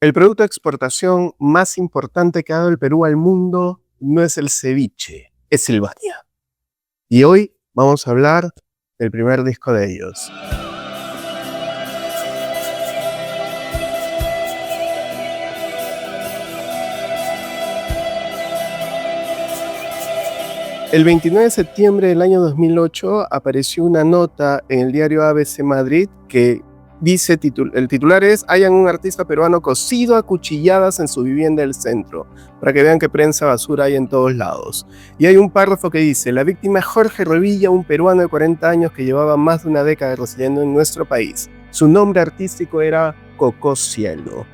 El producto de exportación más importante que ha dado el Perú al mundo no es el ceviche, es Sylvania. Y hoy vamos a hablar del primer disco de ellos. El 29 de septiembre del año 2008 apareció una nota en el diario ABC Madrid que dice, el titular es: hayan un artista peruano cocido a cuchilladas en su vivienda del centro, para que vean qué prensa basura hay en todos lados. Y hay un párrafo que dice: la víctima es Jorge Revilla, un peruano de 40 años que llevaba más de una década residiendo en nuestro país. Su nombre artístico era Cocó Cielo.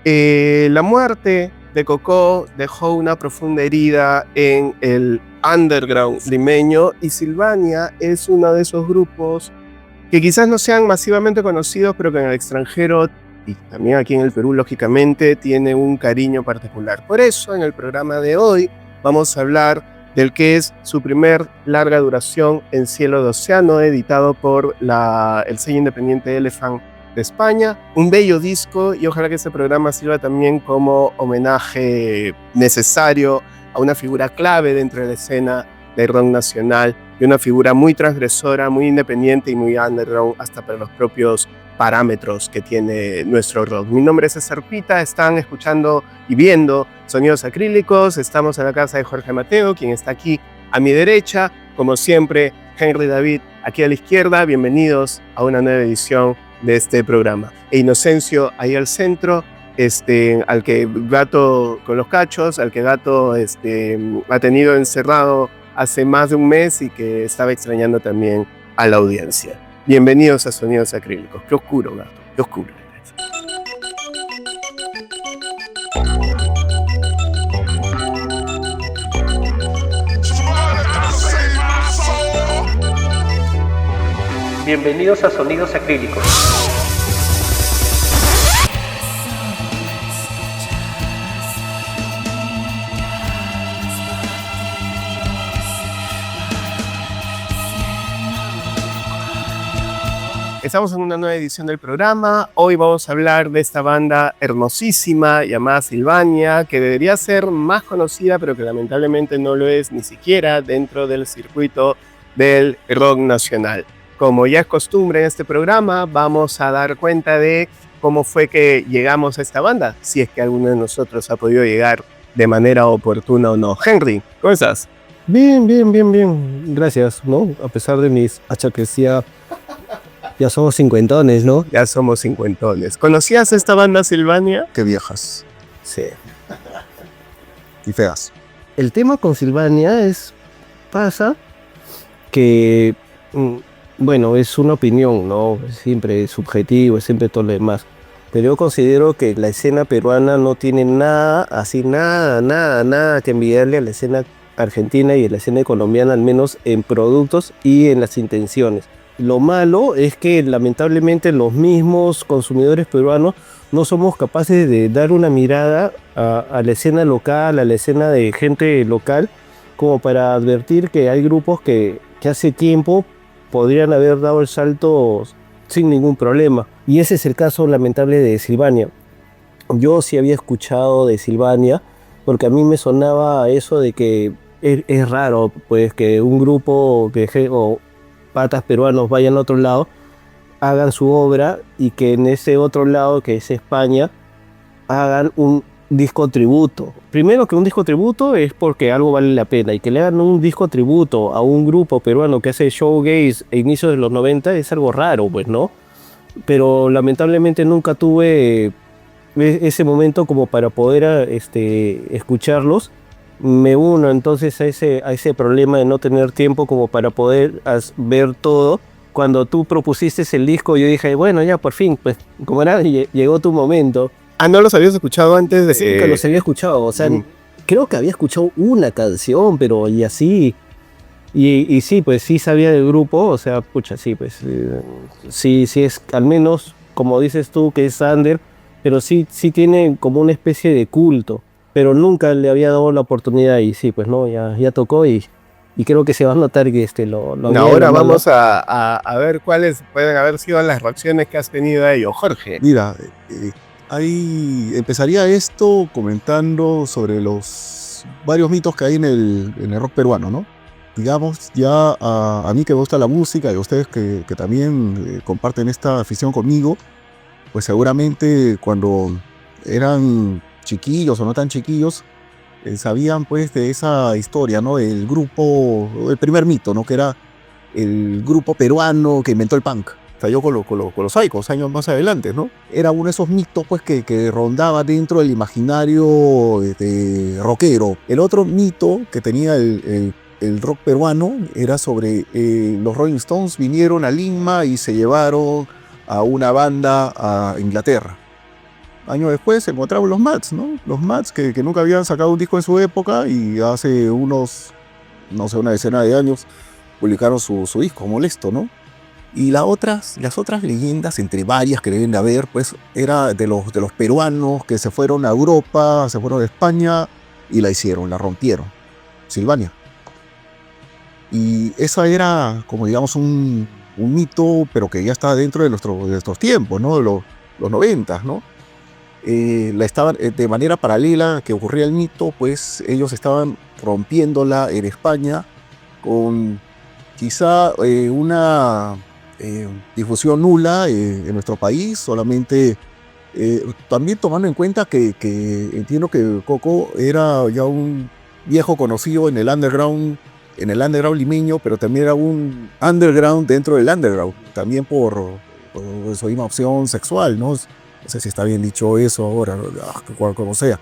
La muerte de Cocó dejó una profunda herida en el underground limeño, y Sylvania es uno de esos grupos que quizás no sean masivamente conocidos, pero que en el extranjero y también aquí en el Perú, lógicamente, tiene un cariño particular. Por eso, en el programa de hoy vamos a hablar del que es su primer larga duración, En Cielo de Océano, editado por el sello independiente Elephant de España. Un bello disco, y ojalá que este programa sirva también como homenaje necesario a una figura clave dentro de la escena del rock nacional, y una figura muy transgresora, muy independiente y muy underground hasta para los propios parámetros que tiene nuestro rock. Mi nombre es César Pita, están escuchando y viendo Sonidos Acrílicos. Estamos en la casa de Jorge Mateo, quien está aquí a mi derecha, como siempre, Henry David aquí a la izquierda. Bienvenidos a una nueva edición de este programa. E Inocencio ahí al centro, al que Gato con los cachos, al que Gato ha tenido encerrado hace más de un mes y que estaba extrañando también a la audiencia. Bienvenidos a Sonidos Acrílicos. Qué oscuro, Gato, qué oscuro. Bienvenidos a Sonidos Acrílicos. Estamos en una nueva edición del programa. Hoy vamos a hablar de esta banda hermosísima llamada Sylvania, que debería ser más conocida, pero que lamentablemente no lo es ni siquiera dentro del circuito del rock nacional. Como ya es costumbre en este programa, vamos a dar cuenta de cómo fue que llegamos a esta banda, si es que alguno de nosotros ha podido llegar de manera oportuna o no. Henry, ¿cómo estás? Bien. Gracias, ¿no? A pesar de mis achaques, ya somos cincuentones, ¿no? Ya somos cincuentones. ¿Conocías esta banda Sylvania? Qué viejas. Sí. Y feas. El tema con Sylvania pasa que, bueno, es una opinión, ¿no? Siempre es subjetivo, es siempre todo lo demás. Pero yo considero que la escena peruana no tiene nada que envidiarle a la escena argentina y a la escena colombiana, al menos en productos y en las intenciones. Lo malo es que lamentablemente los mismos consumidores peruanos no somos capaces de dar una mirada a la escena local, a la escena de gente local, como para advertir que hay grupos que hace tiempo podrían haber dado el salto sin ningún problema. Y ese es el caso lamentable de Sylvania. Yo sí había escuchado de Sylvania, porque a mí me sonaba eso de que es raro pues que un grupo o patas peruanos vayan a otro lado, hagan su obra, y que en ese otro lado, que es España, hagan un disco tributo. Primero, que un disco tributo es porque algo vale la pena, y que le hagan un disco tributo a un grupo peruano que hace showgaze a inicios de los 90 es algo raro, pues, ¿no? Pero lamentablemente nunca tuve ese momento como para poder escucharlos. Me uno entonces a ese problema de no tener tiempo como para poder ver todo. Cuando tú propusiste el disco, yo dije, bueno, ya por fin, pues como era, llegó tu momento. Ah, ¿no los habías escuchado antes de...? Sí, que los había escuchado, o sea, creo que había escuchado una canción, pero y así. Y sí, pues sí sabía del grupo, o sea, pucha, sí, pues sí es, al menos, como dices tú, que es under, pero sí tiene como una especie de culto. Pero nunca le había dado la oportunidad, y sí, pues no, ya tocó, y creo que se va a notar que lo ahora vamos a ver cuáles pueden haber sido las reacciones que has tenido a ello. Jorge. Mira, Empezaría esto comentando sobre los varios mitos que hay en el rock peruano, ¿no? Digamos, ya a mí que me gusta la música y a ustedes que también comparten esta afición conmigo, pues seguramente cuando eran chiquillos o no tan chiquillos, sabían pues de esa historia, ¿no? El grupo, el primer mito, ¿no? Que era el grupo peruano que inventó el punk. Estalló con los Psychos años más adelante, ¿no? Era uno de esos mitos pues que rondaba dentro del imaginario rockero. El otro mito que tenía el rock peruano era sobre los Rolling Stones vinieron a Lima y se llevaron a una banda a Inglaterra. Años después se encontraron los Mats, ¿no? Los Mats que nunca habían sacado un disco en su época y hace unos, no sé, una decena de años publicaron su disco, Molesto, ¿no? Y las otras leyendas, entre varias que deben de haber, pues era de los peruanos que se fueron a Europa, se fueron a España y la hicieron, la rompieron. Silvania. Y esa era, como digamos, un mito, pero que ya está dentro de nuestros tiempos, ¿no? De los 90, ¿no? De manera paralela que ocurría el mito, pues ellos estaban rompiéndola en España con quizá una difusión nula en nuestro país, solamente también tomando en cuenta que entiendo que Coco era ya un viejo conocido en el underground limeño, pero también era un underground dentro del underground, también por su misma opción sexual, ¿no? No sé si está bien dicho eso ahora, como sea.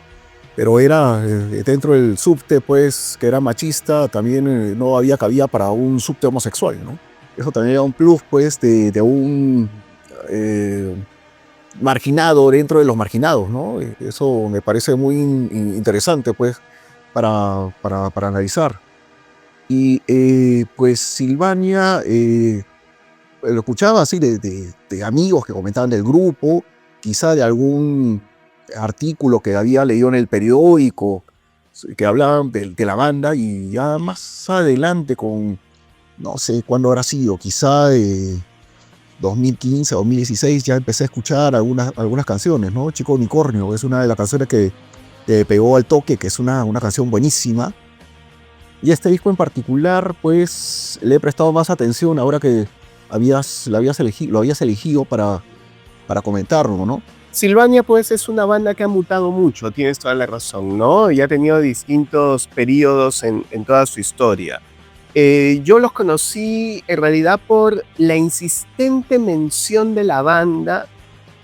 Pero era dentro del subte, pues, que era machista, también no había cabida para un subte homosexual, ¿no? Eso también era un plus, pues, de un marginado dentro de los marginados, ¿no? Eso me parece muy interesante, pues, para analizar. Y pues Silvania, lo escuchaba así de amigos que comentaban del grupo, quizá de algún artículo que había leído en el periódico, que hablaban de la banda, y ya más adelante no sé cuándo habrá sido, quizá 2015, 2016, ya empecé a escuchar algunas canciones, ¿no? Chico Unicornio es una de las canciones que pegó al toque, que es una canción buenísima. Y este disco en particular, pues, le he prestado más atención ahora que lo habías elegido para comentarlo, ¿no? Silvania, pues, es una banda que ha mutado mucho, tienes toda la razón, ¿no? Y ha tenido distintos periodos en toda su historia. Yo los conocí en realidad por la insistente mención de la banda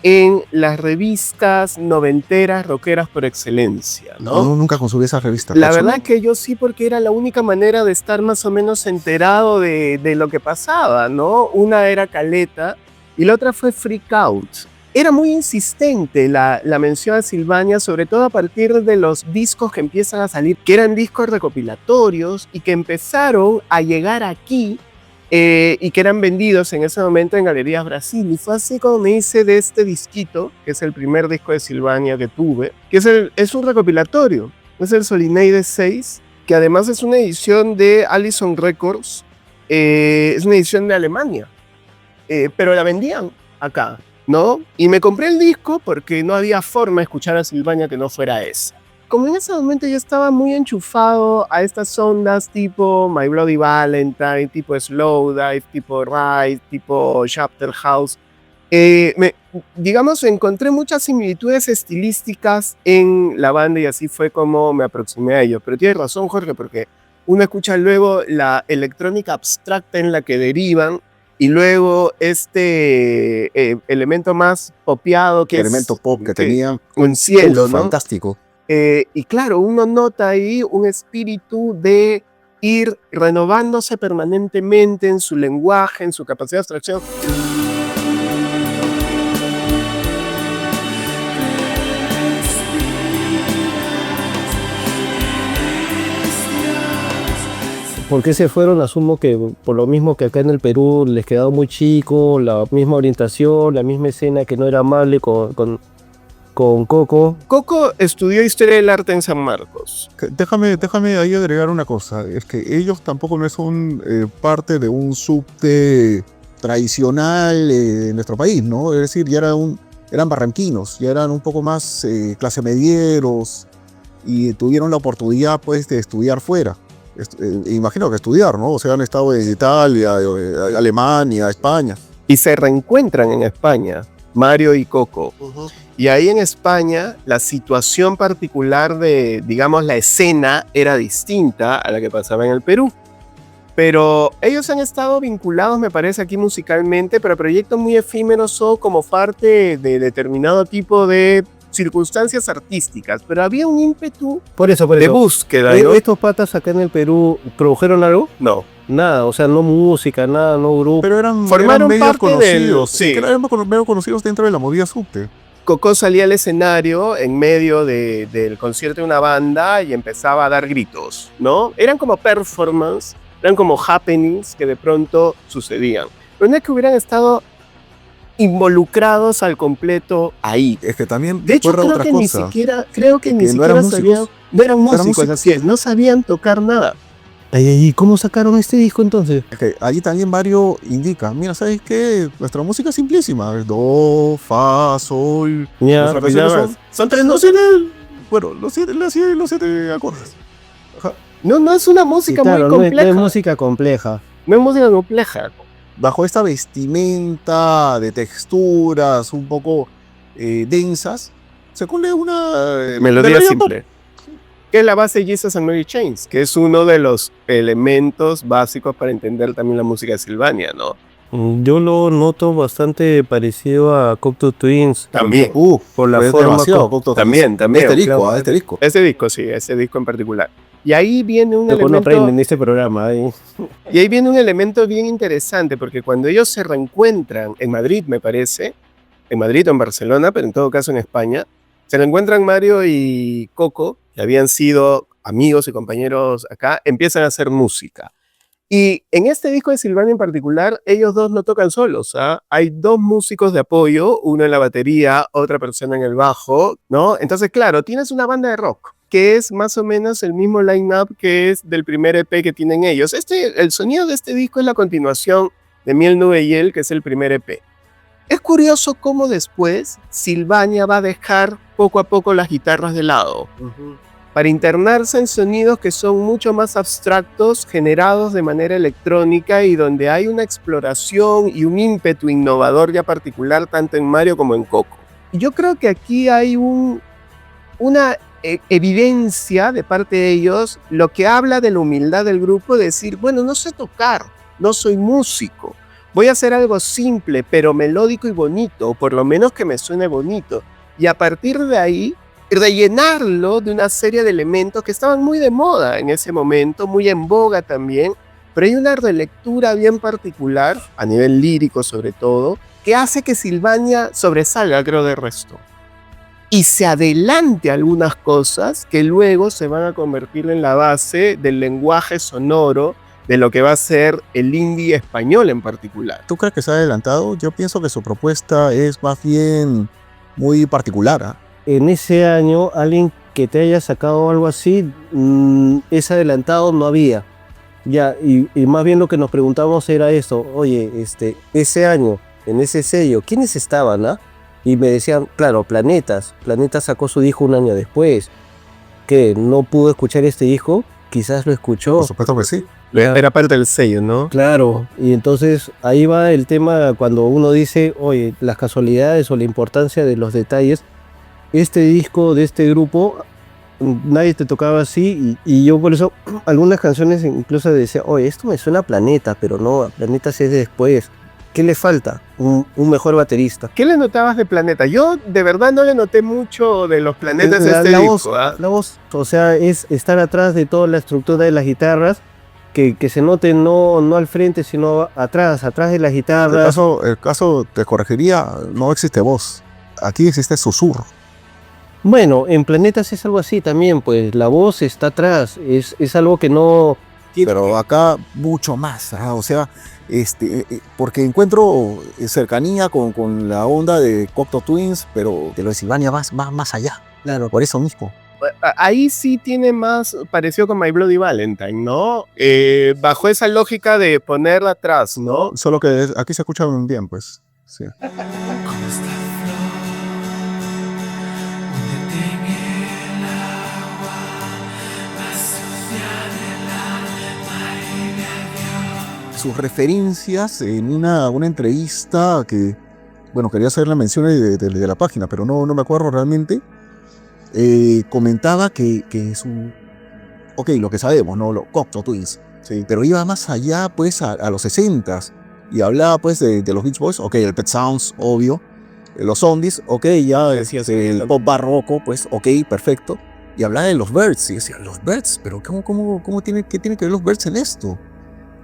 en las revistas noventeras rockeras por excelencia, ¿no? No, nunca consumí esas revistas. La verdad que yo sí, porque era la única manera de estar más o menos enterado de lo que pasaba, ¿no? Una era Caleta y la otra fue Freak Out. Era muy insistente la mención a Silvania, sobre todo a partir de los discos que empiezan a salir, que eran discos recopilatorios y que empezaron a llegar aquí y que eran vendidos en ese momento en Galerías Brasil. Y fue así como me hice de este disquito, que es el primer disco de Silvania que tuve, que es un recopilatorio, es el Solineide 6, que además es una edición de Allison Records, es una edición de Alemania, pero la vendían acá, ¿no? Y me compré el disco porque no había forma de escuchar a Silvania que no fuera esa. Como en ese momento yo estaba muy enchufado a estas ondas tipo My Bloody Valentine, tipo Slowdive, tipo Ride, tipo Chapter House, digamos, encontré muchas similitudes estilísticas en la banda y así fue como me aproximé a ellos. Pero tienes razón, Jorge, porque uno escucha luego la electrónica abstracta en la que derivan y luego este elemento más popeado que elemento pop que tenía un cielo, ¿no? Fantástico. Y claro, uno nota ahí un espíritu de ir renovándose permanentemente en su lenguaje, en su capacidad de abstracción. ¿Por qué se fueron? Asumo que por lo mismo que acá en el Perú les quedaba muy chico, la misma orientación, la misma escena que no era amable con Coco. Coco estudió Historia del Arte en San Marcos. Déjame ahí agregar una cosa. Es que ellos tampoco no son parte de un subte tradicional en nuestro país, ¿no? Es decir, ya era eran barranquinos, ya eran un poco más clase medieros y tuvieron la oportunidad pues de estudiar fuera. Imagino que estudiar, ¿no? O sea, han estado en Italia, Alemania, España. Y se reencuentran en España, Mario y Coco. Y ahí en España la situación particular de, digamos, la escena era distinta a la que pasaba en el Perú. Pero ellos han estado vinculados, me parece, aquí musicalmente, pero a proyectos muy efímeros o como parte de determinado tipo de circunstancias artísticas. Pero había un ímpetu Por eso. de búsqueda, ¿no? ¿Estos patas acá en el Perú produjeron algo? No. Nada, o sea, no música, nada, no grupo. Pero eran Formaron medios parte conocidos. sí. Eran medio conocidos dentro de la movida subte. Coco salía al escenario en medio del concierto de una banda y empezaba a dar gritos, ¿no? Eran como performance, eran como happenings que de pronto sucedían. Pero no es que hubieran estado involucrados al completo ahí. Es que también De hecho, recuerda creo que otra ni cosa. siquiera no eran músicos. No eran músicos, músicos. así es, no sabían tocar nada. ¿Y cómo sacaron este disco entonces? Es que allí también Mario indica, mira, ¿sabes qué? Nuestra música es simplísima. Es do, fa, sol. Ya, Nuestras pues canciones nada son tres nociones. Bueno, los siete acordes. No es una música claro, muy no compleja. es música compleja. No es música compleja. Bajo esta vestimenta de texturas un poco densas, se cole una Melodía simple. Que es la base de Jesus and Mary Chains, que es uno de los elementos básicos para entender también la música de Sylvania, ¿no? Yo lo noto bastante parecido a Cocteau Twins. También. Por la pues forma. demasiado, Cocteau Twins. También. Este disco, claro. este disco. Ese disco en particular. Y ahí viene un Después no elemento... aprenden este programa. Y ahí viene un elemento bien interesante, porque cuando ellos se reencuentran en Madrid, me parece, en Madrid o en Barcelona, pero en todo caso en España, se reencuentran Mario y Coco, que habían sido amigos y compañeros acá, empiezan a hacer música. Y en este disco de Sylvania en particular, ellos dos no tocan solos, ¿ah? Hay dos músicos de apoyo, uno en la batería, otra persona en el bajo, ¿no? Entonces, claro, tienes una banda de rock, que es más o menos el mismo line-up que es del primer EP que tienen ellos. El sonido de este disco es la continuación de Miel, Nube y Hiel, que es el primer EP. Es curioso cómo después Sylvania va a dejar poco a poco las guitarras de lado para internarse en sonidos que son mucho más abstractos, generados de manera electrónica y donde hay una exploración y un ímpetu innovador ya particular tanto en Mario como en Coco. Y yo creo que aquí hay una evidencia de parte de ellos, lo que habla de la humildad del grupo, de decir, bueno, no sé tocar, no soy músico, voy a hacer algo simple, pero melódico y bonito, o por lo menos que me suene bonito. Y a partir de ahí, rellenarlo de una serie de elementos que estaban muy de moda en ese momento, muy en boga también, pero hay una relectura bien particular, a nivel lírico sobre todo, que hace que Sylvania sobresalga, creo, del resto. Y se adelante algunas cosas que luego se van a convertir en la base del lenguaje sonoro de lo que va a ser el indie español en particular. ¿Tú crees que se ha adelantado? Yo pienso que su propuesta es más bien muy particular, ¿ah? En ese año, alguien que te haya sacado algo así, ese adelantado no había. Ya, y más bien lo que nos preguntamos era esto, oye, ese año, en ese sello, ¿quiénes estaban, ah? Y me decían, claro, Planetas sacó su disco un año después. ¿Qué? ¿No pudo escuchar este disco? Quizás lo escuchó. Por supuesto que sí. Era parte del sello, ¿no? Claro, y entonces ahí va el tema cuando uno dice, oye, las casualidades o la importancia de los detalles. Este disco de este grupo, nadie te tocaba así, y yo por eso algunas canciones incluso decía, oye, esto me suena a Planeta, pero no, a Planeta sí es de después. ¿Qué le falta? Un mejor baterista. ¿Qué le notabas de Planeta? Yo de verdad no le noté mucho de los planetas de este disco. La voz, o sea, es estar atrás de toda la estructura de las guitarras, que se note no al frente, sino atrás de las guitarras. El caso te corregiría, no existe voz. Aquí existe susurro. Bueno, en Planetas es algo así también, pues la voz está atrás, es algo que no... Pero acá mucho más, o sea, porque encuentro cercanía con la onda de Cocteau Twins, pero de lo de Sylvania va más allá. Claro. Por eso mismo. Ahí sí tiene más parecido con My Bloody Valentine, ¿no? Bajo esa lógica de ponerla atrás, ¿no? Solo que aquí se escucha bien, pues. Sí. sus referencias en una entrevista que, bueno, quería hacer la mención de la página, pero no me acuerdo realmente. Comentaba que ok, lo que sabemos, ¿no? Los Cocteau Twins, sí, pero iba más allá, pues, a los 60s, y hablaba, pues, de los Beach Boys, ok, el Pet Sounds, obvio, los Zombies, ok, ya decías el pop barroco, pues, ok, perfecto, y hablaba de los Byrds, y decía, los Byrds, pero ¿qué tiene que ver los Byrds en esto?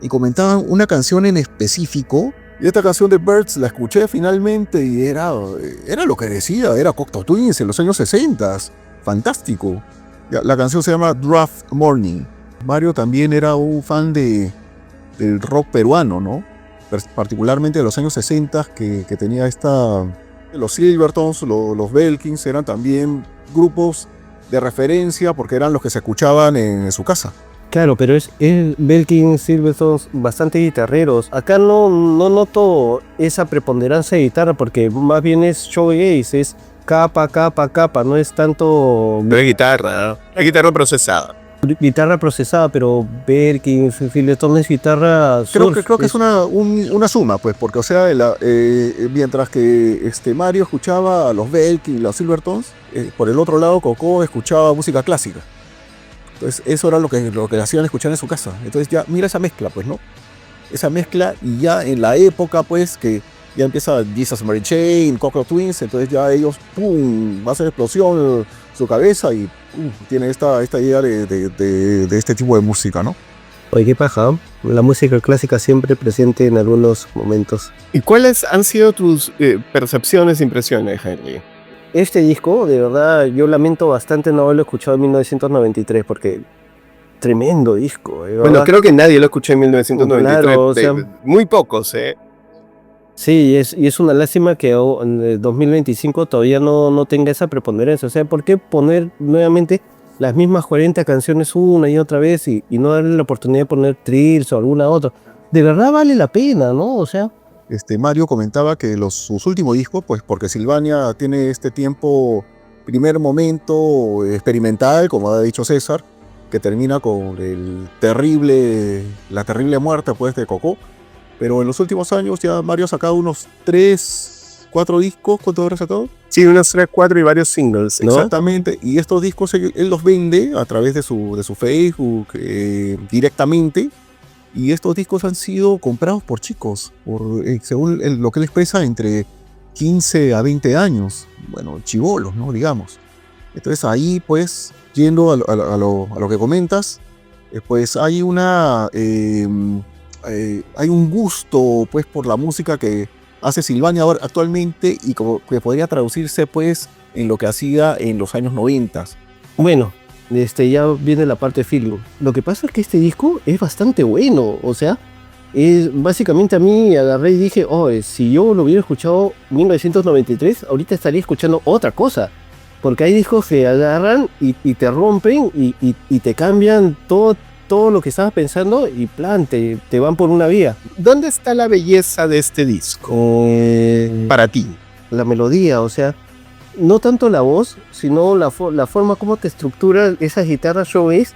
Y comentaban una canción en específico, y esta canción de Byrds la escuché finalmente, y era lo que decía, era Cocteau Twins en los años 60s, fantástico. La canción se llama Draft Morning. Mario también era un fan del rock peruano, ¿no? Particularmente de los años 60 que tenía los Silvertones, los Belkins eran también grupos de referencia porque eran los que se escuchaban en su casa. Claro, pero es Belkin, Silverstones, bastante guitarreros. Acá no noto esa preponderancia de guitarra porque más bien es shoegaze, es capa, no es tanto No es guitarra, es guitarra procesada. guitarra procesada, pero Belkin, Silverstones es guitarra Creo surf, que es una suma, pues, porque, o sea, mientras que Mario escuchaba a los Belkin y los Silvertones, por el otro lado Coco escuchaba música clásica. Entonces eso era lo que le hacían escuchar en su casa. Entonces ya mira esa mezcla, pues, ¿no? Esa mezcla, y ya en la época, pues, que ya empieza Jesus Mary Chain, Cocteau Twins, entonces ya ellos, ¡pum!, va a hacer explosión su cabeza y tiene esta idea de este tipo de música, ¿no? Oye, qué paja, la música clásica siempre presente en algunos momentos. ¿Y cuáles han sido tus percepciones e impresiones, Henry? Este disco, de verdad, yo lamento bastante no haberlo escuchado en 1993 porque tremendo disco. Bueno, creo que nadie lo escuchó en 1993. Claro, o sea, muy pocos, ¿eh? Sí, y es una lástima que en el 2025 todavía no tenga esa preponderancia. O sea, ¿por qué poner nuevamente las mismas 40 canciones una y otra vez y no darle la oportunidad de poner Trills o alguna otra? De verdad vale la pena, ¿no? O sea... Mario comentaba que sus últimos discos, pues porque Silvania tiene este tiempo, primer momento experimental, como ha dicho César, que termina con la terrible muerte, pues, de Coco. Pero en los últimos años ya Mario ha sacado unos 3, 4 discos. ¿Cuántos habrá sacado? Sí, unos 3, 4 y varios singles, ¿no? Exactamente. Y estos discos él los vende a través de su Facebook directamente. Y estos discos han sido comprados por chicos, según lo que él expresa, entre 15 a 20 años. Bueno, chibolos, ¿no? Digamos. Entonces ahí, pues, yendo a lo que comentas, pues hay hay un gusto, pues, por la música que hace Silvania ahora actualmente y que podría traducirse, pues, en lo que hacía en los años 90. Bueno, ya viene la parte de feeling. Lo que pasa es que este disco es bastante bueno, o sea, básicamente a mí agarré y dije, si yo lo hubiera escuchado en 1993, ahorita estaría escuchando otra cosa. Porque hay discos que agarran y te rompen y te cambian todo lo que estabas pensando y plan, te van por una vía. ¿Dónde está la belleza de este disco? Para ti. La melodía, o sea, no tanto la voz, sino la forma como te estructura esas guitarras shoegaze.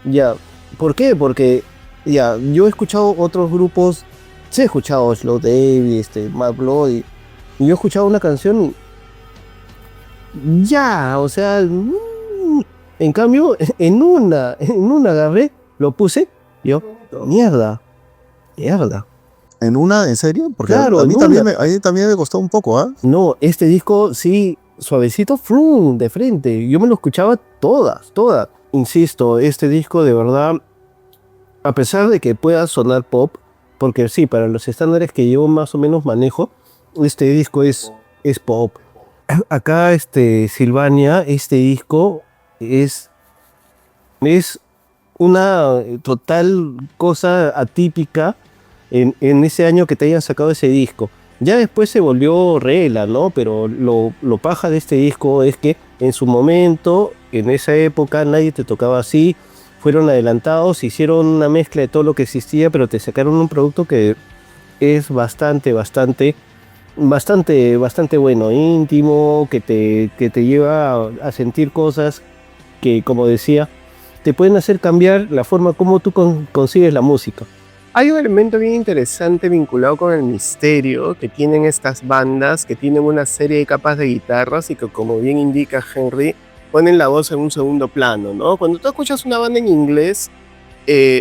Ya, ¿por qué? Porque ya, yo he escuchado otros grupos, he escuchado Slow David, Mad Blood, y yo he escuchado una canción, ya, o sea, en cambio, en una agarré, lo puse, yo, mierda. ¿En una? ¿En serio? Porque Claro, a mí también me costó un poco, ¿ah? No, este disco sí, suavecito, frum, de frente. Yo me lo escuchaba todas. Insisto, este disco de verdad, a pesar de que pueda sonar pop, porque sí, para los estándares que yo más o menos manejo, este disco es pop. Acá, Silvania, este disco es una total cosa atípica en ese año que te hayan sacado ese disco. Ya después se volvió regla, ¿no? Pero lo paja de este disco es que en su momento, en esa época, nadie te tocaba así. Fueron adelantados, hicieron una mezcla de todo lo que existía, pero te sacaron un producto que es bastante bueno, íntimo, que te lleva a sentir cosas que, como decía, te pueden hacer cambiar la forma como tú consigues la música. Hay un elemento bien interesante vinculado con el misterio que tienen estas bandas, que tienen una serie de capas de guitarras y que, como bien indica Henry, ponen la voz en un segundo plano, ¿no? Cuando tú escuchas una banda en inglés,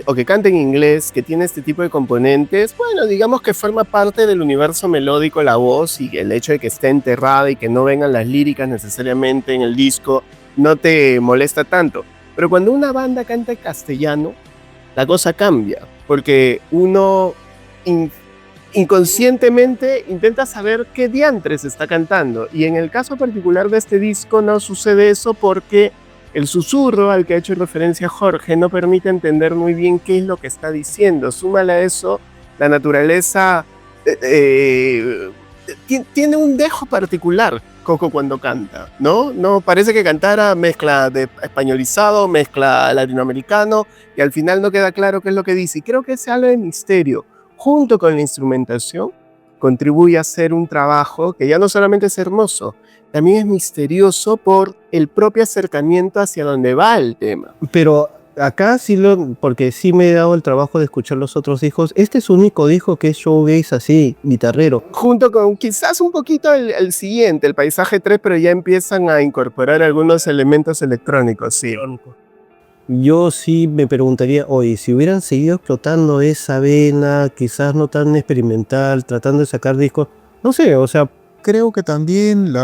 o que canta en inglés, que tiene este tipo de componentes, bueno, digamos que forma parte del universo melódico la voz, y el hecho de que esté enterrada y que no vengan las líricas necesariamente en el disco no te molesta tanto. Pero cuando una banda canta en castellano, la cosa cambia, porque uno inconscientemente intenta saber qué diantres está cantando, y en el caso particular de este disco no sucede eso, porque el susurro al que ha hecho referencia Jorge no permite entender muy bien qué es lo que está diciendo. Súmale a eso la naturaleza, tiene un dejo particular Coco cuando canta, ¿no? No parece que cantara mezcla de españolizado, mezcla latinoamericano, y al final no queda claro qué es lo que dice. Y creo que ese halo de misterio, junto con la instrumentación, contribuye a hacer un trabajo que ya no solamente es hermoso, también es misterioso por el propio acercamiento hacia donde va el tema. Pero acá sí porque sí me he dado el trabajo de escuchar los otros discos. Este es su único disco que es showgaze así, guitarrero. Junto con quizás un poquito el siguiente, el Paisaje 3, pero ya empiezan a incorporar algunos elementos electrónicos, sí. Yo sí me preguntaría, oye, si hubieran seguido explotando esa vena, quizás no tan experimental, tratando de sacar discos, no sé, o sea... Creo que también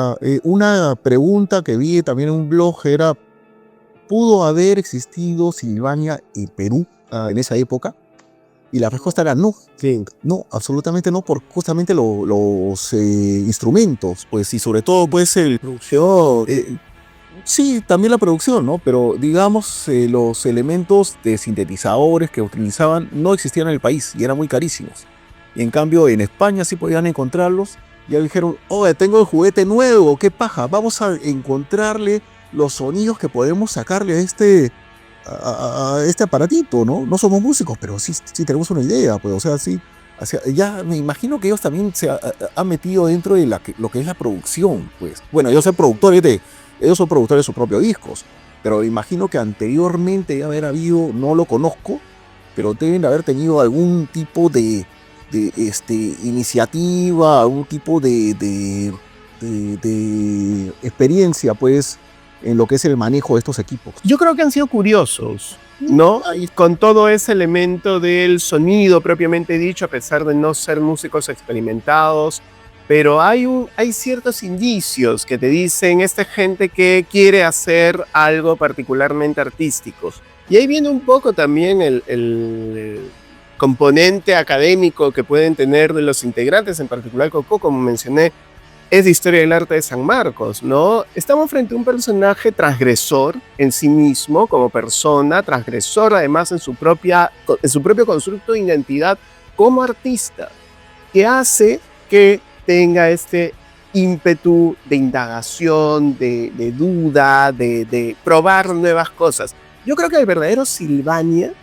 una pregunta que vi también en un blog era, ¿pudo haber existido Sylvania en Perú en esa época? Y la respuesta era no. Sí. No, absolutamente no, por justamente los instrumentos, pues, y sobre todo, pues, Producción. sí, también la producción, ¿no? Pero, digamos, los elementos de sintetizadores que utilizaban no existían en el país y eran muy carísimos. Y en cambio, en España sí podían encontrarlos. Ya dijeron, oye, tengo el juguete nuevo, qué paja, vamos a encontrarle los sonidos que podemos sacarle a este aparatito, ¿no? No somos músicos, pero sí tenemos una idea, pues, o sea, sí. Ya me imagino que ellos también se han metido dentro de lo que es la producción, pues. Bueno, ellos son productores de sus propios discos, pero imagino que anteriormente debe haber habido, no lo conozco, pero deben haber tenido algún tipo de iniciativa, algún tipo de experiencia, pues, en lo que es el manejo de estos equipos. Yo creo que han sido curiosos, ¿no? Con todo ese elemento del sonido propiamente dicho, a pesar de no ser músicos experimentados, pero hay ciertos indicios que te dicen esta gente que quiere hacer algo particularmente artístico. Y ahí viene un poco también el componente académico que pueden tener de los integrantes, en particular Coco, como mencioné, es de Historia del Arte de San Marcos, ¿no? Estamos frente a un personaje transgresor en sí mismo, como persona, transgresor además en su propio constructo de identidad como artista, que hace que tenga este ímpetu de indagación, de duda, de probar nuevas cosas. Yo creo que el verdadero Sylvania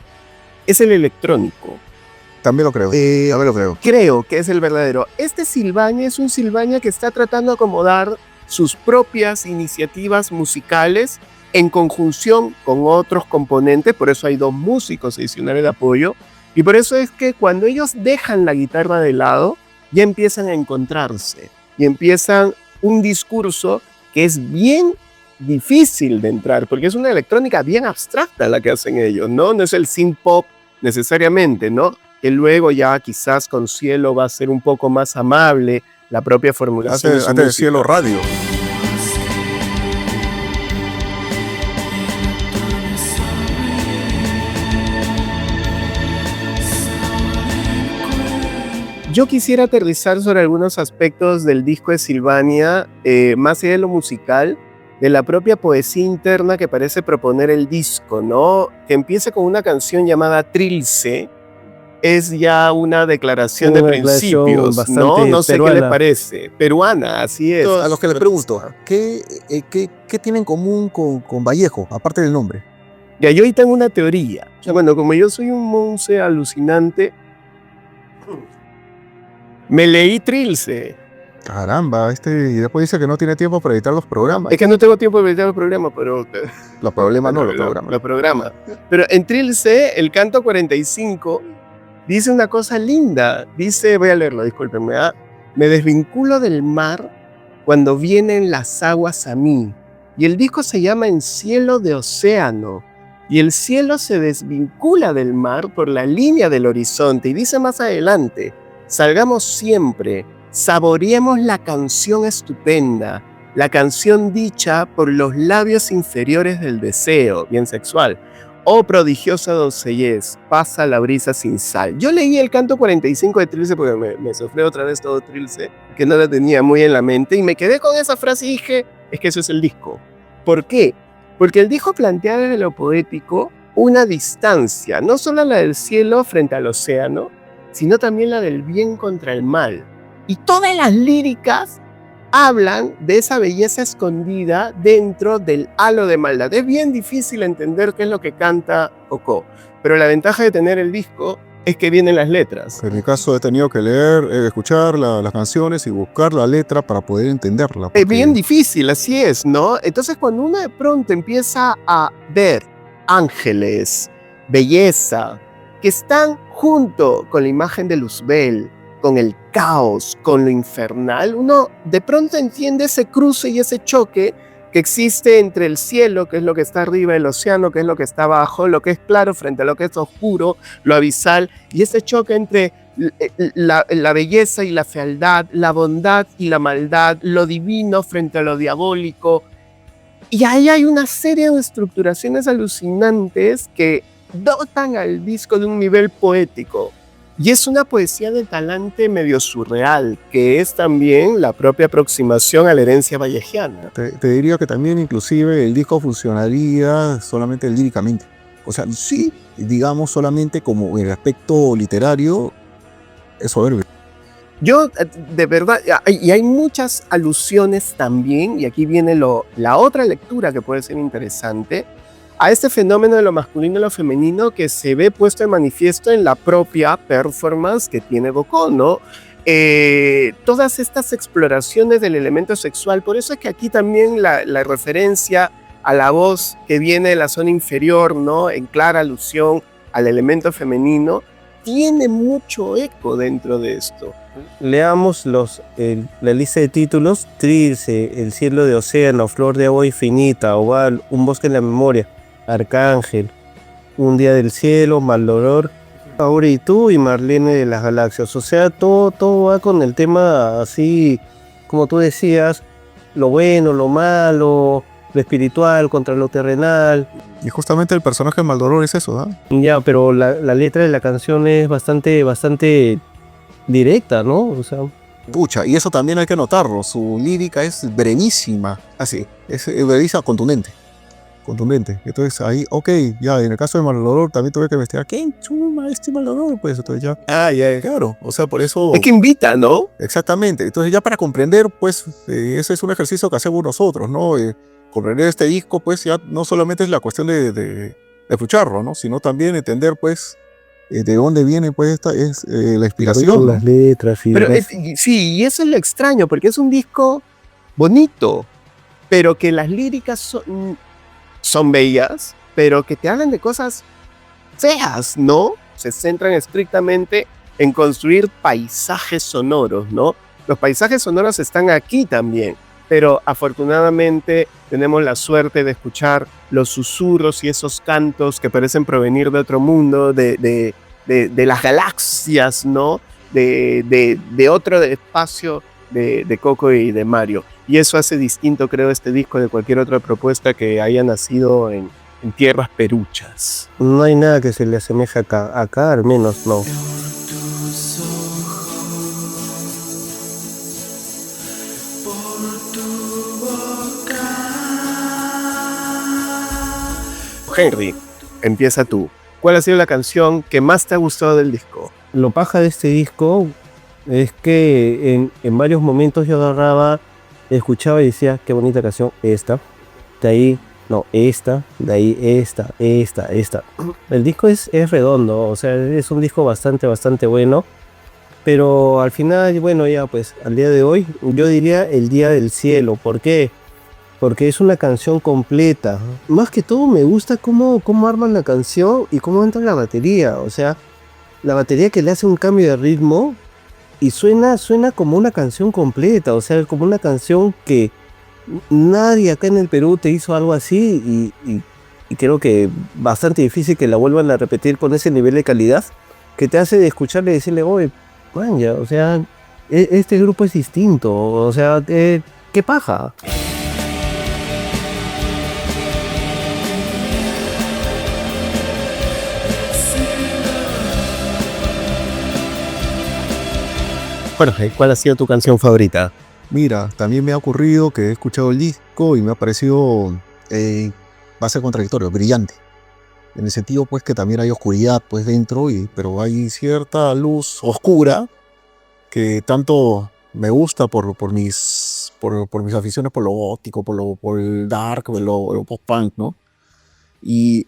es el electrónico. También lo creo. También lo creo. Creo que es el verdadero. Este Sylvania es un Sylvania que está tratando de acomodar sus propias iniciativas musicales en conjunción con otros componentes. Por eso hay dos músicos adicionales de apoyo. Y por eso es que cuando ellos dejan la guitarra de lado, ya empiezan a encontrarse. Y empiezan un discurso que es bien difícil de entrar, porque es una electrónica bien abstracta la que hacen ellos, ¿no? No es el synth pop necesariamente, ¿no? Que luego ya quizás con Cielo va a ser un poco más amable la propia formulación. Antes de Cielo Radio. Yo quisiera aterrizar sobre algunos aspectos del disco de Sylvania, más allá de lo musical, de la propia poesía interna que parece proponer el disco, ¿no? Que empiece con una canción llamada Trilce, es ya una declaración de principios, ¿no? No sé peruana. ¿Qué le parece? Peruana, así es. A los que les pregunto, ¿qué tienen en común con Vallejo, aparte del nombre? Ya, yo ahí tengo una teoría. O sea, bueno, como yo soy un monse alucinante, me leí Trilce. Caramba, y después dice que no tiene tiempo para editar los programas. Es que no tengo tiempo para editar los programas, pero... Los problemas no, los programas. Los programas. Pero en Trilce, el canto 45 dice una cosa linda. Dice, voy a leerlo, discúlpenme. Me desvinculo del mar cuando vienen las aguas a mí. Y el disco se llama En cielo de océano. Y el cielo se desvincula del mar por la línea del horizonte. Y dice más adelante, salgamos siempre, saboreemos la canción estupenda, la canción dicha por los labios inferiores del deseo, bien sexual. Oh prodigiosa doncellez, pasa la brisa sin sal. Yo leí el canto 45 de Trilce porque me sofré otra vez todo Trilce, que no lo tenía muy en la mente, y me quedé con esa frase y dije, es que eso es el disco. ¿Por qué? Porque el disco plantea desde lo poético una distancia, no solo la del cielo frente al océano, sino también la del bien contra el mal. Y todas las líricas hablan de esa belleza escondida dentro del halo de maldad. Es bien difícil entender qué es lo que canta Coco, pero la ventaja de tener el disco es que vienen las letras. En mi caso he tenido que leer, escuchar las canciones y buscar la letra para poder entenderla. Es bien difícil, así es, ¿no? Entonces cuando uno de pronto empieza a ver ángeles, belleza, que están junto con la imagen de Luzbel, con el caos, con lo infernal, uno de pronto entiende ese cruce y ese choque que existe entre el cielo, que es lo que está arriba, el océano, que es lo que está abajo, lo que es claro frente a lo que es oscuro, lo abisal, y ese choque entre la belleza y la fealdad, la bondad y la maldad, lo divino frente a lo diabólico. Y ahí hay una serie de estructuraciones alucinantes que dotan al disco de un nivel poético. Y es una poesía de talante medio surreal, que es también la propia aproximación a la herencia vallejiana. Te diría que también inclusive el disco funcionaría solamente líricamente. O sea, sí, digamos solamente como el aspecto literario es soberbio. Yo, de verdad, y hay muchas alusiones también, y aquí viene la otra lectura que puede ser interesante, a este fenómeno de lo masculino y lo femenino que se ve puesto de manifiesto en la propia performance que tiene Bocó, ¿no? Todas estas exploraciones del elemento sexual, por eso es que aquí también la referencia a la voz que viene de la zona inferior, ¿no? En clara alusión al elemento femenino, tiene mucho eco dentro de esto. Leamos la lista de títulos: Trilce, El cielo de océano, Flor de agua infinita, Oval, Un bosque en la memoria, Arcángel, Un día del cielo, Maldoror, Ahora y tú y Marlene de las galaxias. O sea, todo va con el tema así, como tú decías, lo bueno, lo malo, lo espiritual contra lo terrenal. Y justamente el personaje de Maldoror es eso, ¿ah? Ya, pero la letra de la canción es bastante directa, ¿no? O sea, Pucha, y eso también hay que notarlo. Su lírica es brevísima. Así, es brevísima, contundente. Entonces ahí, ok, ya, en el caso de Maldoror también tuve que investigar. ¿Quién chuma este Maldoror? Pues entonces ya. Ya, claro. O sea, por eso. Es que invita, ¿no? Exactamente. Entonces ya para comprender, pues, ese es un ejercicio que hacemos nosotros, ¿no? Comprender este disco, pues ya no solamente es la cuestión de escucharlo, ¿no? Sino también entender, pues, de dónde viene, pues, esta es la inspiración. las letras y Pero demás. sí, y eso es lo extraño, porque es un disco bonito, pero que las líricas son bellas, pero que te hablan de cosas feas, ¿no? Se centran estrictamente en construir paisajes sonoros, ¿no? Los paisajes sonoros están aquí también, pero afortunadamente tenemos la suerte de escuchar los susurros y esos cantos que parecen provenir de otro mundo, de las galaxias, ¿no? De otro espacio de Coco y de Mario. Y eso hace distinto, creo, este disco de cualquier otra propuesta que haya nacido en tierras peruchas. No hay nada que se le asemeje acá al menos no. Henry, empieza tú. ¿Cuál ha sido la canción que más te ha gustado del disco? Lo paja de este disco es que en varios momentos yo agarraba, escuchaba y decía, qué bonita canción, esta, de ahí, no, esta, de ahí, esta. El disco es redondo, o sea, es un disco bastante bueno, pero al final, bueno, ya pues, al día de hoy, yo diría El día del cielo. ¿Por qué? Porque es una canción completa. Más que todo me gusta cómo arman la canción y cómo entra la batería, o sea, la batería que le hace un cambio de ritmo y suena como una canción completa, o sea, como una canción que nadie acá en el Perú te hizo algo así y creo que bastante difícil que la vuelvan a repetir con ese nivel de calidad que te hace escucharle y decirle, oye, man, ya, o sea, este grupo es distinto, o sea, qué paja. Jorge, ¿cuál ha sido tu canción favorita? Mira, también me ha ocurrido que he escuchado el disco y me ha parecido, va a ser contradictorio, brillante. En el sentido pues que también hay oscuridad pues dentro, pero hay cierta luz oscura que tanto me gusta por mis aficiones por lo gótico, por el dark, por lo post-punk, ¿no? Y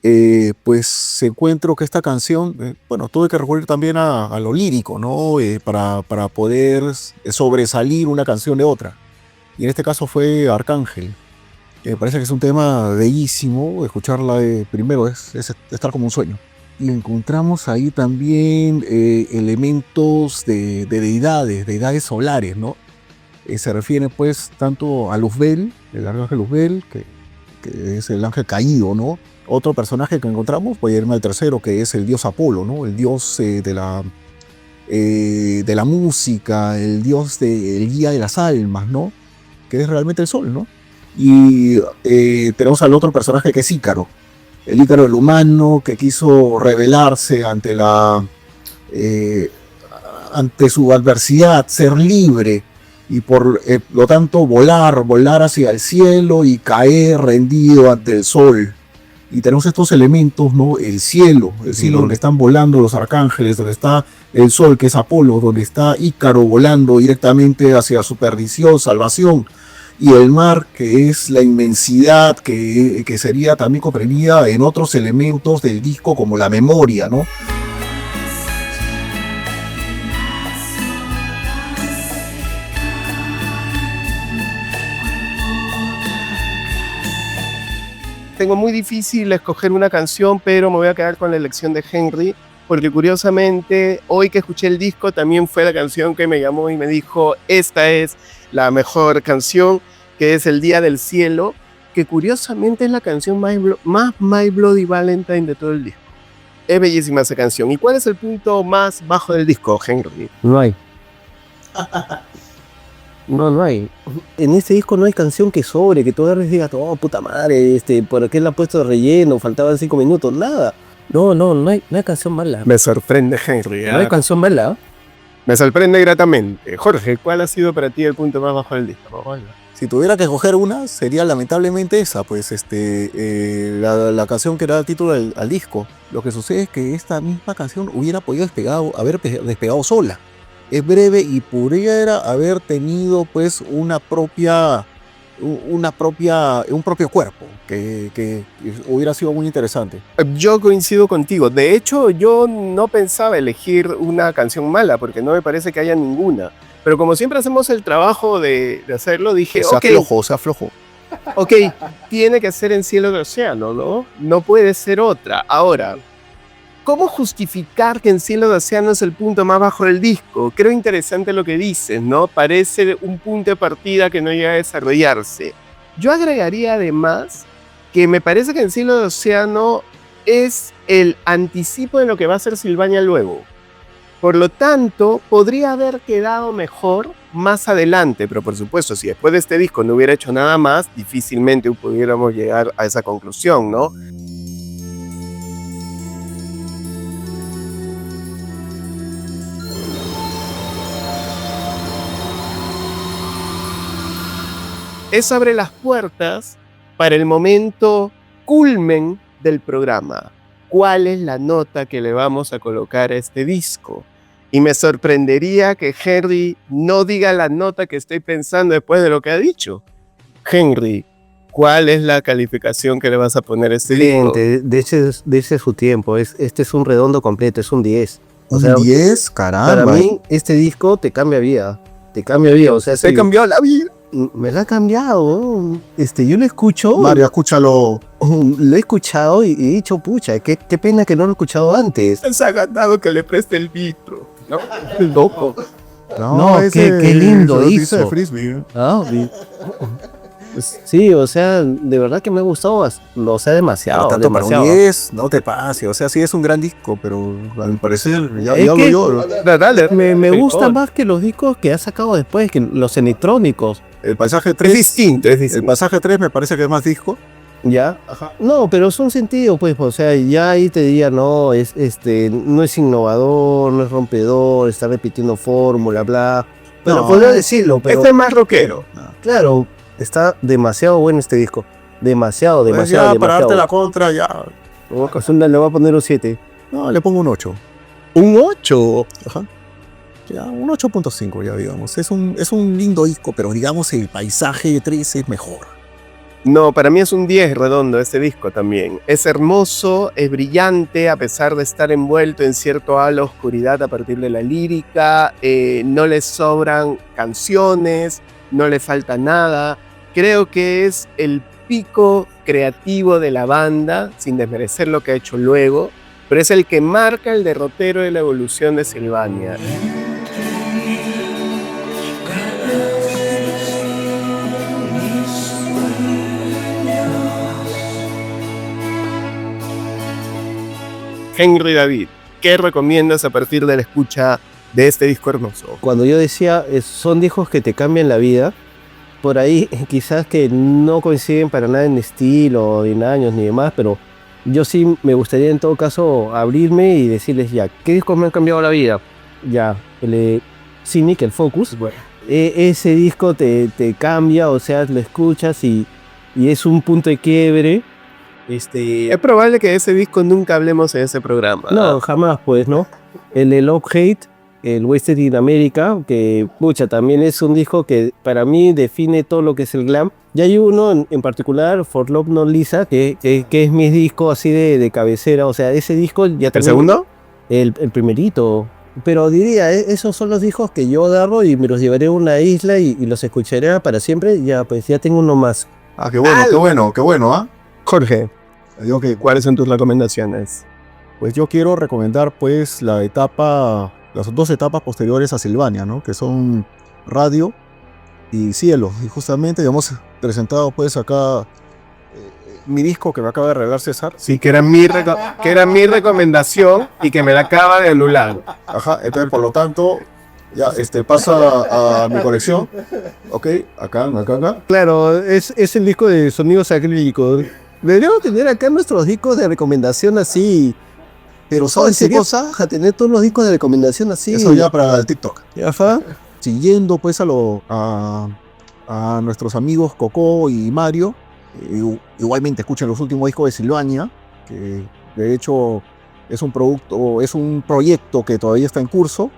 pues encuentro que esta canción, bueno, tuve que recurrir también a lo lírico, ¿no? Para poder sobresalir una canción de otra. Y en este caso fue Arcángel. Me parece que es un tema bellísimo. Escucharla primero es estar como un sueño. Y encontramos ahí también elementos de deidades solares, ¿no? Se refiere pues tanto a Luzbel, el arcángel Luzbel, que es el ángel caído, ¿no? Otro personaje que encontramos, voy a irme al tercero, que es el dios Apolo, ¿no? El dios de la música, el dios el guía de las almas, ¿no? Que es realmente el sol, ¿no? Y tenemos al otro personaje que es Ícaro, el Ícaro del humano que quiso rebelarse ante su adversidad, ser libre y por lo tanto volar hacia el cielo y caer rendido ante el sol. Y tenemos estos elementos, ¿no? El cielo donde están volando los arcángeles, donde está el sol, que es Apolo, donde está Ícaro volando directamente hacia su perdición, salvación, y el mar, que es la inmensidad, que sería también comprendida en otros elementos del disco, como la memoria, ¿no? Tengo muy difícil escoger una canción, pero me voy a quedar con la elección de Henry, porque curiosamente hoy que escuché el disco también fue la canción que me llamó y me dijo, esta es la mejor canción, que es El Día del Cielo, que curiosamente es la canción más My Bloody Valentine de todo el disco. Es bellísima esa canción. ¿Y cuál es el punto más bajo del disco, Henry? No hay. No hay. En este disco no hay canción que sobre, que tú agarres y digas, oh, puta madre, ¿por qué la han puesto de relleno? Faltaban 5 minutos, nada. No hay canción mala. Me sorprende, Henry. No hay canción mala. Me sorprende gratamente. Jorge, ¿cuál ha sido para ti el punto más bajo del disco? Si tuviera que escoger una, sería lamentablemente esa, pues la canción que da título al disco. Lo que sucede es que esta misma canción hubiera podido haber despegado sola. Es breve y pudiera haber tenido pues un propio cuerpo que hubiera sido muy interesante. Yo coincido contigo. De hecho, yo no pensaba elegir una canción mala porque no me parece que haya ninguna. Pero como siempre hacemos el trabajo de hacerlo, dije, se aflojó. Ok, tiene que ser En Cielo de Océano, ¿no? No puede ser otra. Ahora, ¿cómo justificar que En Cielo de Océano es el punto más bajo del disco? Creo interesante lo que dices, ¿no? Parece un punto de partida que no llega a desarrollarse. Yo agregaría además que me parece que En Cielo de Océano es el anticipo de lo que va a ser Sylvania luego. Por lo tanto, podría haber quedado mejor más adelante, pero por supuesto, si después de este disco no hubiera hecho nada más, difícilmente pudiéramos llegar a esa conclusión, ¿no? Eso abre las puertas para el momento culmen del programa. ¿Cuál es la nota que le vamos a colocar a este disco? Y me sorprendería que Henry no diga la nota que estoy pensando después de lo que ha dicho. Henry, ¿cuál es la calificación que le vas a poner a este disco? De ese es su tiempo. Este es un redondo completo, es un 10. O sea, 10, caramba. Para mí, este disco te cambia vida. O sea, te cambió la vida. Me la ha cambiado. Yo lo escucho. Mario, escúchalo. lo he escuchado y he dicho, pucha, qué pena que no lo he escuchado antes. Se ha ganado que le preste el micro. ¿No? Loco. No, qué lindo se lo utiliza hizo. de frisbee, ¿eh? Sí, o sea, de verdad que me ha gustado, o sea, demasiado. Tanto para un demasiado. 10, no te pase. O sea, sí es un gran disco, pero al parecer, ya Es hablo que- yo. Dale, Me gusta Frijol. más que los discos que ha sacado después, que los electrónicos. El pasaje Es 3. distinto, es El distinto. pasaje 3 me parece que es más disco. ¿Ya? No, pero son sentidos, pues, o sea, ya ahí te diría, no, no es innovador, no es rompedor, está repitiendo fórmula, bla. Bueno, No. podría decirlo, pero Este es más rockero. claro, está demasiado bueno este disco. Demasiado, Pues demasiado, ya, para demasiado. darte la contra, ya. Le voy a poner un 7. No, le pongo un 8. Un 8. Ajá. Ya, un 8.5 ya digamos. Es un lindo disco, pero digamos el paisaje 3 es mejor. No, para mí es un 10 redondo este disco también. Es hermoso, es brillante, a pesar de estar envuelto en cierto halo de oscuridad a partir de la lírica. No le sobran canciones, no le falta nada. Creo que es el pico creativo de la banda, sin desmerecer lo que ha hecho luego, pero es el que marca el derrotero de la evolución de Sylvania. Henry David, ¿qué recomiendas a partir de la escucha de este disco hermoso? Cuando yo decía, son discos que te cambian la vida, por ahí quizás que no coinciden para nada en estilo, en años ni demás, pero yo sí me gustaría en todo caso abrirme y decirles ya, ¿qué discos me han cambiado la vida? Ya, el Cynic, el Focus, ese disco te cambia, o sea, lo escuchas y es un punto de quiebre. Es probable que de ese disco nunca hablemos en ese programa. No, jamás, pues, ¿no? El Love Hate, el Wasted in America, que, pucha, también es un disco que para mí define todo lo que es el glam. Y hay uno en particular, For Love Not Lisa, que es mi disco así de cabecera. O sea, ese disco ya ¿El también... segundo? El primerito. Pero diría, esos son los discos que yo agarro y me los llevaré a una isla y los escucharé para siempre. Ya, pues, ya tengo uno más. Ah, qué bueno, qué bueno, qué bueno, ¿ah? Jorge, Digo que, ¿cuáles son tus recomendaciones? pues yo quiero recomendar pues las dos etapas posteriores a Sylvania, ¿no? Que son Radio y Cielo. Y justamente hemos presentado pues acá mi disco que me acaba de regalar César. Sí, que era mi recomendación y que me la acaba de anular. Ajá, entonces por lo tanto, ya pasa a mi colección. Ok, acá. Claro, es el disco de sonidos acrílicos. Deberíamos tener acá nuestros discos de recomendación así. Pero ¿sabes qué cosa? A tener todos los discos de recomendación así. Eso ya para el TikTok. Ajá. Siguiendo pues a nuestros amigos Coco y Mario, igualmente escuchen los últimos discos de Sylvania, que de hecho es un proyecto que todavía está en curso.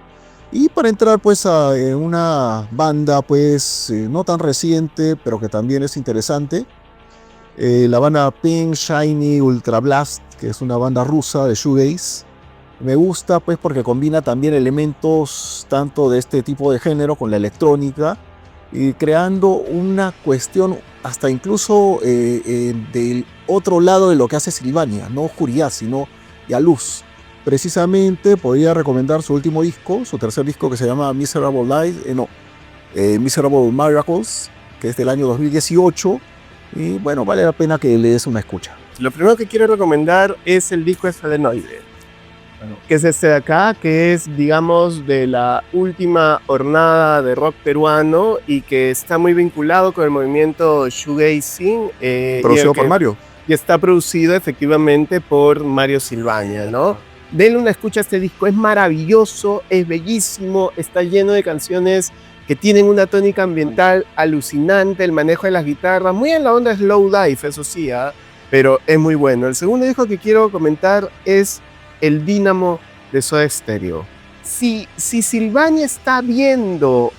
Y para entrar pues en una banda pues no tan reciente, pero que también es interesante, la banda Pink Shiny Ultra Blast, que es una banda rusa de shoegaze. Me gusta pues porque combina también elementos tanto de este tipo de género con la electrónica y creando una cuestión hasta incluso del otro lado de lo que hace Sylvania, no oscuridad sino ya luz. Precisamente podría recomendar su último disco, su tercer disco, que se llama Miserable Miracles, que es del año 2018, y bueno, vale la pena que le des una escucha. Lo primero que quiero recomendar es el disco Esfalenoide, que es este de acá, que es, digamos, de la última hornada de rock peruano y que está muy vinculado con el movimiento shoegazing. Producido por Mario. Y está producido efectivamente por Mario Sylvania, ¿no? Denle una escucha a este disco, es maravilloso, es bellísimo, está lleno de canciones que tienen una tónica ambiental alucinante, el manejo de las guitarras, muy en la onda slow life, eso sí, pero es muy bueno. El segundo disco que quiero comentar es El Dínamo de Soda Stereo. Si Sylvania está viendo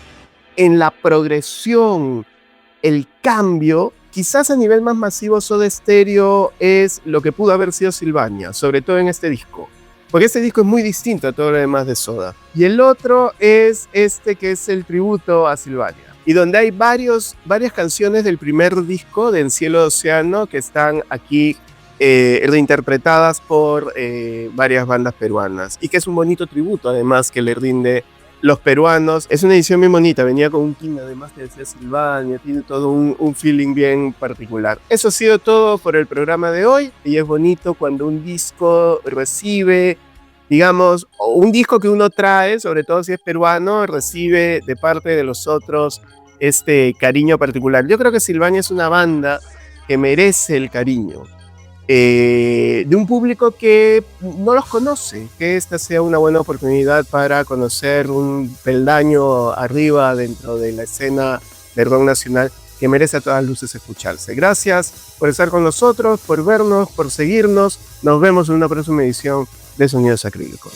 en la progresión el cambio, quizás a nivel más masivo Soda Stereo es lo que pudo haber sido Sylvania, sobre todo en este disco. Porque este disco es muy distinto a todo lo demás de Soda. Y el otro es este que es el tributo a Sylvania. y donde hay varias canciones del primer disco de En Cielo Océano que están aquí reinterpretadas por varias bandas peruanas, y que es un bonito tributo además que le rinde los peruanos. Es una edición bien bonita, venía con un king además que decía Silvania, tiene todo un feeling bien particular. Eso ha sido todo por el programa de hoy, y es bonito cuando un disco recibe, digamos, o un disco que uno trae, sobre todo si es peruano, recibe de parte de los otros este cariño particular. Yo creo que Silvania es una banda que merece el cariño de un público que no los conoce, que esta sea una buena oportunidad para conocer un peldaño arriba dentro de la escena del rock nacional que merece a todas luces escucharse. Gracias por estar con nosotros, por vernos, por seguirnos. Nos vemos en una próxima edición de Sonidos Acrílicos.